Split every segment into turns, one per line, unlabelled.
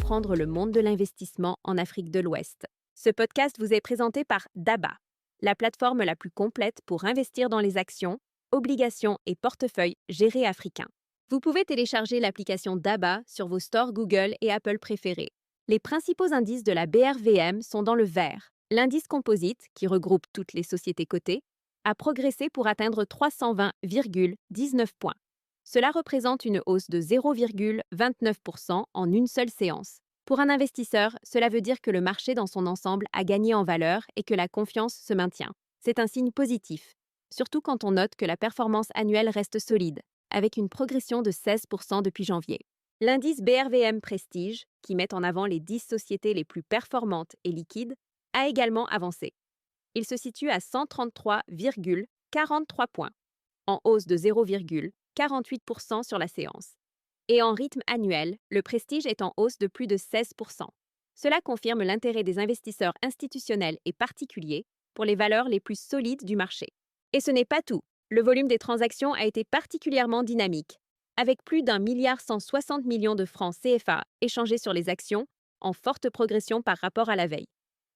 comprendre le monde de l'investissement en Afrique de l'Ouest. Ce podcast vous est présenté par DABA, la plateforme la plus complète pour investir dans les actions, obligations et portefeuilles gérés africains. Vous pouvez télécharger l'application DABA sur vos stores Google et Apple préférés. Les principaux indices de la BRVM sont dans le vert. L'indice composite, qui regroupe toutes les sociétés cotées, a progressé pour atteindre 320,19 points. Cela représente une hausse de 0,29% en une seule séance. Pour un investisseur, cela veut dire que le marché dans son ensemble a gagné en valeur et que la confiance se maintient. C'est un signe positif, surtout quand on note que la performance annuelle reste solide, avec une progression de 16% depuis janvier. L'indice BRVM Prestige, qui met en avant les 10 sociétés les plus performantes et liquides, a également avancé. Il se situe à 133,43 points, en hausse de 0,48% sur la séance. Et en rythme annuel, le Prestige est en hausse de plus de 16%. Cela confirme l'intérêt des investisseurs institutionnels et particuliers pour les valeurs les plus solides du marché. Et ce n'est pas tout. Le volume des transactions a été particulièrement dynamique, avec plus d'1,160 milliard de francs CFA échangés sur les actions, en forte progression par rapport à la veille.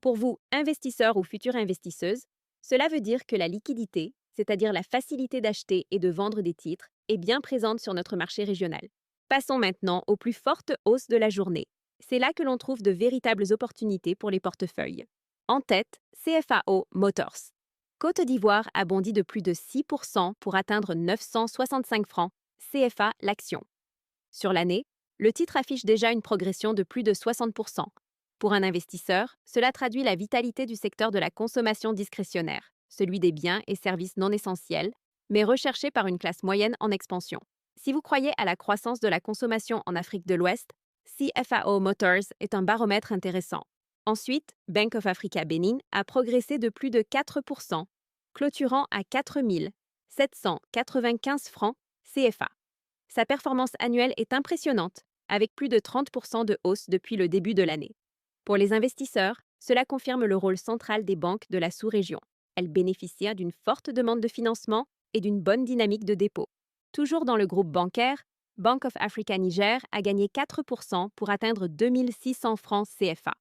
Pour vous, investisseurs ou futures investisseuses, cela veut dire que la liquidité, c'est-à-dire la facilité d'acheter et de vendre des titres, est bien présente sur notre marché régional. Passons maintenant aux plus fortes hausses de la journée. C'est là que l'on trouve de véritables opportunités pour les portefeuilles. En tête, CFAO Motors. Côte d'Ivoire a bondi de plus de 6% pour atteindre 965 francs CFA l'action. Sur l'année, le titre affiche déjà une progression de plus de 60%. Pour un investisseur, cela traduit la vitalité du secteur de la consommation discrétionnaire, celui des biens et services non essentiels, mais recherchés par une classe moyenne en expansion. Si vous croyez à la croissance de la consommation en Afrique de l'Ouest, CFAO Motors est un baromètre intéressant. Ensuite, Bank of Africa Benin a progressé de plus de 4%, clôturant à 4 795 francs CFA. Sa performance annuelle est impressionnante, avec plus de 30% de hausse depuis le début de l'année. Pour les investisseurs, cela confirme le rôle central des banques de la sous-région. Elles bénéficient d'une forte demande de financement et d'une bonne dynamique de dépôt. Toujours dans le groupe bancaire, Bank of Africa Niger a gagné 4% pour atteindre 2600 francs CFA.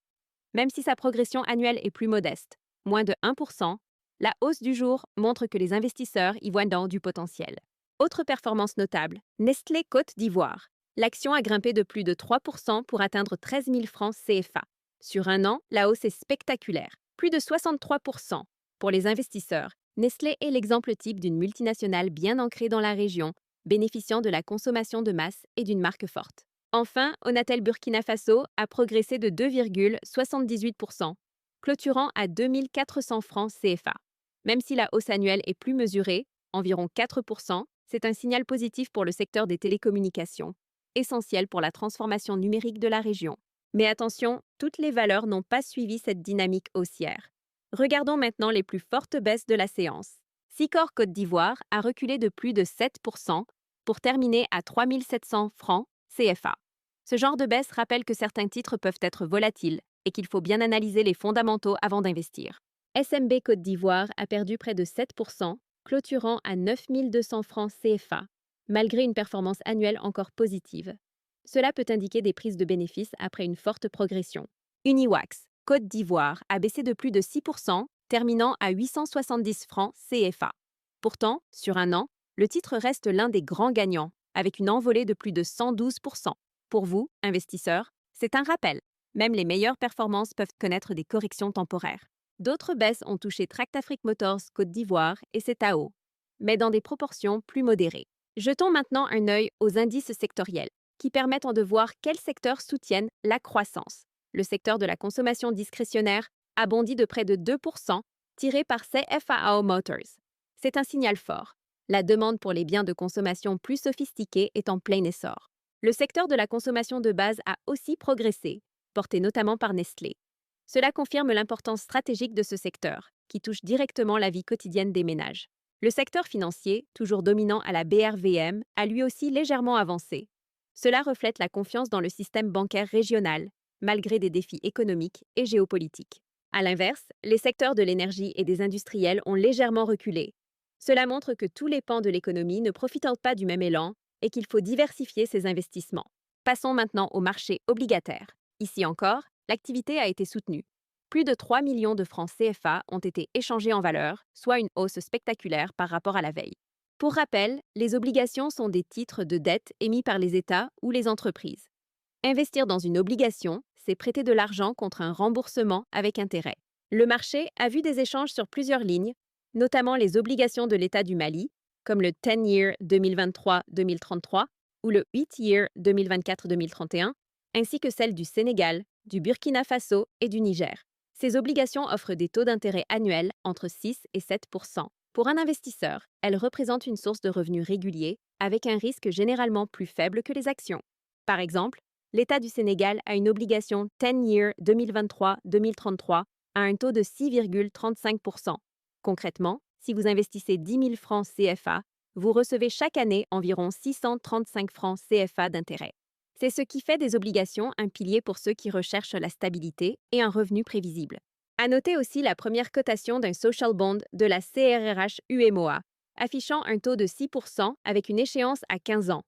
Même si sa progression annuelle est plus modeste, moins de 1%, la hausse du jour montre que les investisseurs y voient dans du potentiel. Autre performance notable, Nestlé Côte d'Ivoire. L'action a grimpé de plus de 3% pour atteindre 13 000 francs CFA. Sur un an, la hausse est spectaculaire, plus de 63%. Pour les investisseurs, Nestlé est l'exemple type d'une multinationale bien ancrée dans la région, bénéficiant de la consommation de masse et d'une marque forte. Enfin, Onatel Burkina Faso a progressé de 2,78%, clôturant à 2 400 francs CFA. Même si la hausse annuelle est plus mesurée, environ 4%, c'est un signal positif pour le secteur des télécommunications, essentiel pour la transformation numérique de la région. Mais attention, toutes les valeurs n'ont pas suivi cette dynamique haussière. Regardons maintenant les plus fortes baisses de la séance. Sicor Côte d'Ivoire a reculé de plus de 7% pour terminer à 3 700 francs CFA. Ce genre de baisse rappelle que certains titres peuvent être volatiles et qu'il faut bien analyser les fondamentaux avant d'investir. SMB Côte d'Ivoire a perdu près de 7%, clôturant à 9 200 francs CFA, malgré une performance annuelle encore positive. Cela peut indiquer des prises de bénéfices après une forte progression. Uniwax, Côte d'Ivoire, a baissé de plus de 6%, terminant à 870 francs CFA. Pourtant, sur un an, le titre reste l'un des grands gagnants, avec une envolée de plus de 112%. Pour vous, investisseurs, c'est un rappel. Même les meilleures performances peuvent connaître des corrections temporaires. D'autres baisses ont touché Tractafrique Motors Côte d'Ivoire et CETAO, mais dans des proportions plus modérées. Jetons maintenant un œil aux indices sectoriels, qui permettent de voir quels secteurs soutiennent la croissance. Le secteur de la consommation discrétionnaire a bondi de près de 2%, tiré par CFAO Motors. C'est un signal fort. La demande pour les biens de consommation plus sophistiqués est en plein essor. Le secteur de la consommation de base a aussi progressé, porté notamment par Nestlé. Cela confirme l'importance stratégique de ce secteur, qui touche directement la vie quotidienne des ménages. Le secteur financier, toujours dominant à la BRVM, a lui aussi légèrement avancé. Cela reflète la confiance dans le système bancaire régional, malgré des défis économiques et géopolitiques. À l'inverse, les secteurs de l'énergie et des industriels ont légèrement reculé. Cela montre que tous les pans de l'économie ne profitent pas du même élan et qu'il faut diversifier ses investissements. Passons maintenant au marché obligataire. Ici encore, l'activité a été soutenue. Plus de 3 millions de francs CFA ont été échangés en valeur, soit une hausse spectaculaire par rapport à la veille. Pour rappel, les obligations sont des titres de dette émis par les États ou les entreprises. Investir dans une obligation, c'est prêter de l'argent contre un remboursement avec intérêt. Le marché a vu des échanges sur plusieurs lignes, notamment les obligations de l'État du Mali, comme le 10-year 2023-2033 ou le 8-year 2024-2031, ainsi que celles du Sénégal, du Burkina Faso et du Niger. Ces obligations offrent des taux d'intérêt annuels entre 6 et 7 Pour un investisseur, elles représentent une source de revenus réguliers, avec un risque généralement plus faible que les actions. Par exemple, l'État du Sénégal a une obligation 10-year 2023-2033 à un taux de 6,35 Concrètement, si vous investissez 10 000 francs CFA, vous recevez chaque année environ 635 francs CFA d'intérêt. C'est ce qui fait des obligations un pilier pour ceux qui recherchent la stabilité et un revenu prévisible. À noter aussi la première cotation d'un social bond de la CRRH UMOA, affichant un taux de 6 avec une échéance à 15 ans.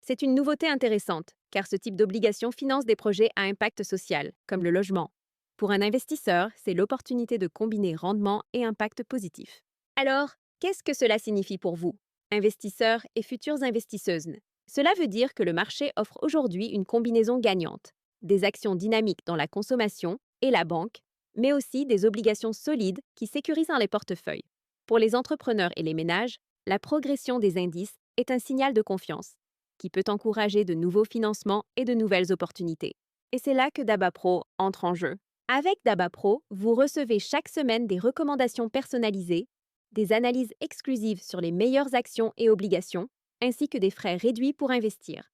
C'est une nouveauté intéressante, car ce type d'obligation finance des projets à impact social, comme le logement. Pour un investisseur, c'est l'opportunité de combiner rendement et impact positif. Alors, qu'est-ce que cela signifie pour vous, investisseurs et futures investisseuses? Cela veut dire que le marché offre aujourd'hui une combinaison gagnante, des actions dynamiques dans la consommation et la banque, mais aussi des obligations solides qui sécurisent les portefeuilles. Pour les entrepreneurs et les ménages, la progression des indices est un signal de confiance, qui peut encourager de nouveaux financements et de nouvelles opportunités. Et c'est là que Daba Pro entre en jeu. Avec Daba Pro, vous recevez chaque semaine des recommandations personnalisées, des analyses exclusives sur les meilleures actions et obligations, ainsi que des frais réduits pour investir.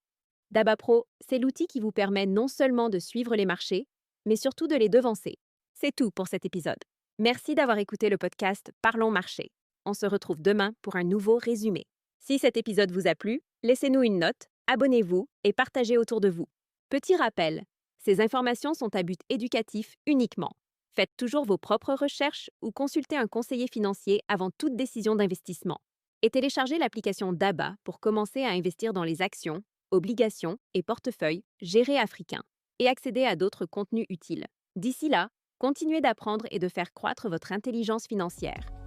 Daba Pro, c'est l'outil qui vous permet non seulement de suivre les marchés, mais surtout de les devancer. C'est tout pour cet épisode. Merci d'avoir écouté le podcast Parlons Marché. On se retrouve demain pour un nouveau résumé. Si cet épisode vous a plu, laissez-nous une note, abonnez-vous et partagez autour de vous. Petit rappel, ces informations sont à but éducatif uniquement. Faites toujours vos propres recherches ou consultez un conseiller financier avant toute décision d'investissement. Et téléchargez l'application DABA pour commencer à investir dans les actions, obligations et portefeuilles gérés africains et accéder à d'autres contenus utiles. D'ici là, continuez d'apprendre et de faire croître votre intelligence financière.